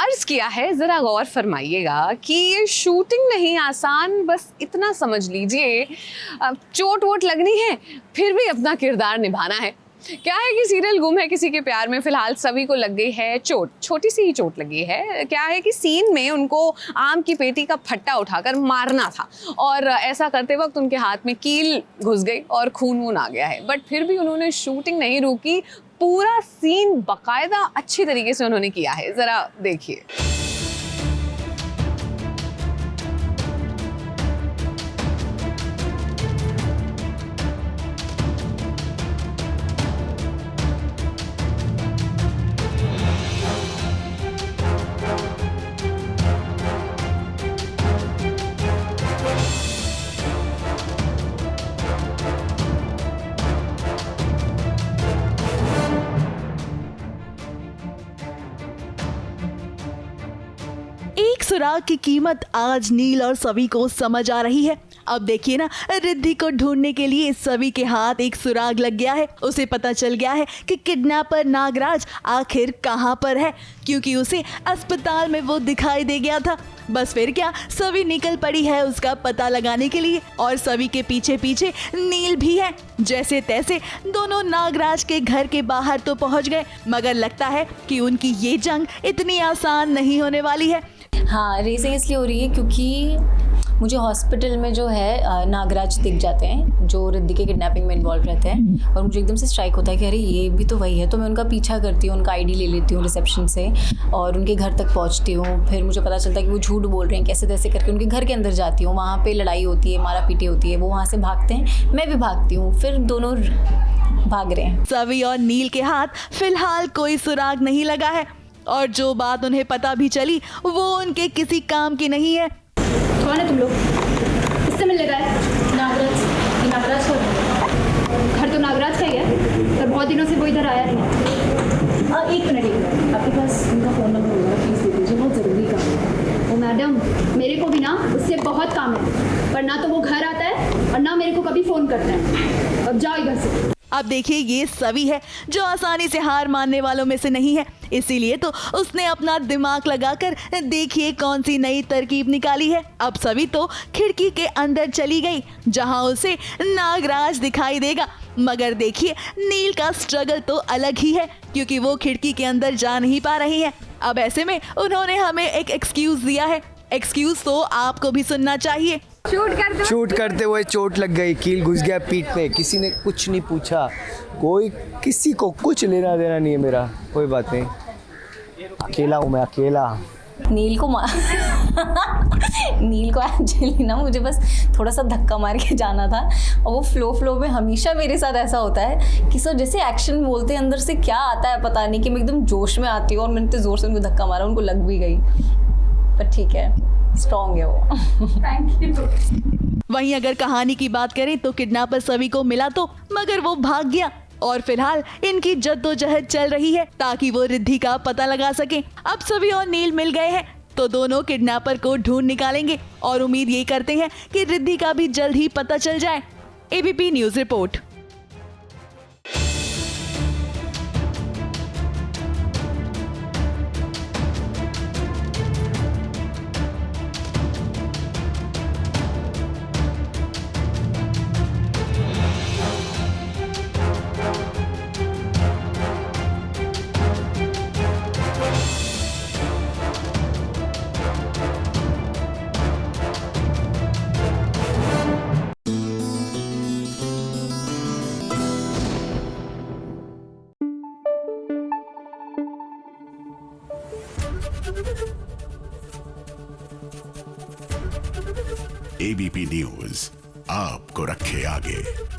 अर्ज किया है, जरा गौर फरमाइएगा कि ये शूटिंग नहीं आसान, बस इतना समझ लीजिए चोट वोट लगनी है फिर भी अपना किरदार निभाना है। क्या है कि सीरियल गुम है किसी के प्यार में फिलहाल सभी को लग गई है चोट, छोटी सी ही चोट लगी है। क्या है कि सीन में उनको आम की पेटी का फट्टा उठाकर मारना था और ऐसा करते वक्त उनके हाथ में कील घुस गई और खून वून आ गया है, बट फिर भी उन्होंने शूटिंग नहीं रोकी, पूरा सीन बाकायदा अच्छी तरीके से उन्होंने किया है। जरा देखिए। एक सुराग की कीमत आज नील और सभी को समझ आ रही है। अब देखिए ना, रिद्धि को ढूंढने के लिए सभी के हाथ एक सुराग लग गया है। उसे पता चल गया है कि किडनैपर नागराज आखिर कहां पर है, क्योंकि उसे अस्पताल में वो दिखाई दे गया था। बस फिर क्या, सभी निकल पड़ी है उसका पता लगाने के लिए और सभी के पीछे पीछे नील भी है। जैसे तैसे दोनों नागराज के घर के बाहर तो पहुंच गए, मगर लगता है कि उनकी ये जंग इतनी आसान नहीं होने वाली है। हाँ, रेसिंग इसलिए हो रही है क्योंकि मुझे हॉस्पिटल में जो है नागराज दिख जाते हैं जो रिद्धि के किडनैपिंग में इन्वॉल्व रहते हैं, और मुझे एकदम से स्ट्राइक होता है कि अरे ये भी तो वही है। तो मैं उनका पीछा करती हूँ, उनका आईडी ले लेती हूँ रिसेप्शन से और उनके घर तक पहुँचती हूँ। फिर मुझे पता चलता है कि वो झूठ बोल रहे हैं, कैसे तैसे करके उनके घर के अंदर जाती हूँ। वहाँ पर लड़ाई होती है, मारा पीटी होती है, वो वहाँ से भागते हैं, मैं भी भागती हूँ, फिर दोनों भाग रहे हैं। सभी और नील के हाथ फिलहाल कोई सुराग नहीं लगा है और जो बात उन्हें पता भी चली वो उनके किसी काम की नहीं है। कौन है तुम लोग? किससे मिलने गए? नागराज। ये नागराज का घर तो नागराज का ही है, पर बहुत दिनों से वो इधर आया नहीं है। एक मिनट, आपके पास उनका फ़ोन नंबर होगा, प्लीज़ दे दीजिए, बहुत ज़रूरी काम है। ओ मैडम, मेरे को भी ना उससे बहुत काम है, पर ना तो वो घर आता है और ना मेरे को कभी फ़ोन करता है। अब जाओ इधर से। अब देखिए, ये सभी है जो आसानी से हार मानने वालों में से नहीं है, इसीलिए तो उसने अपना दिमाग लगाकर देखिए कौन सी नई तरकीब निकाली है। अब सभी तो खिड़की के अंदर चली गई जहां उसे नागराज दिखाई देगा, मगर देखिए नील का स्ट्रगल तो अलग ही है क्योंकि वो खिड़की के अंदर जा नहीं पा रही है। अब ऐसे में उन्होंने हमें एक एक्सक्यूज दिया है, एक्सक्यूज तो आपको भी सुनना चाहिए। शूट करते हुए चोट लग गई, कील घुस गया पीठ पे, किसी ने कुछ नहीं पूछा, कोई किसी को कुछ लेना देना नहीं है मेरा, कोई बात नहीं, अकेला हूँ मैं, अकेला। नील को एक्चुअली ना मुझे बस थोड़ा सा धक्का मार के जाना था, और वो फ्लो में हमेशा मेरे साथ ऐसा होता है कि सर जैसे एक्शन बोलते हैं अंदर से क्या आता है पता नहीं, कि मैं एकदम जोश में आती हूँ और मैंने इतने जोर से उनको धक्का मारा, उनको लग भी गई, पर ठीक है, स्ट्रॉन्ग है वो। Thank you. वहीं अगर कहानी की बात करें तो किडनैपर सभी को मिला तो, मगर वो भाग गया और फिलहाल इनकी जद्दोजहद चल रही है ताकि वो रिद्धि का पता लगा सके। अब सभी और नील मिल गए हैं तो दोनों किडनैपर को ढूंढ निकालेंगे और उम्मीद ये करते हैं कि रिद्धि का भी जल्द ही पता चल जाए। ABP news report. ABP news आपको रखे आगे।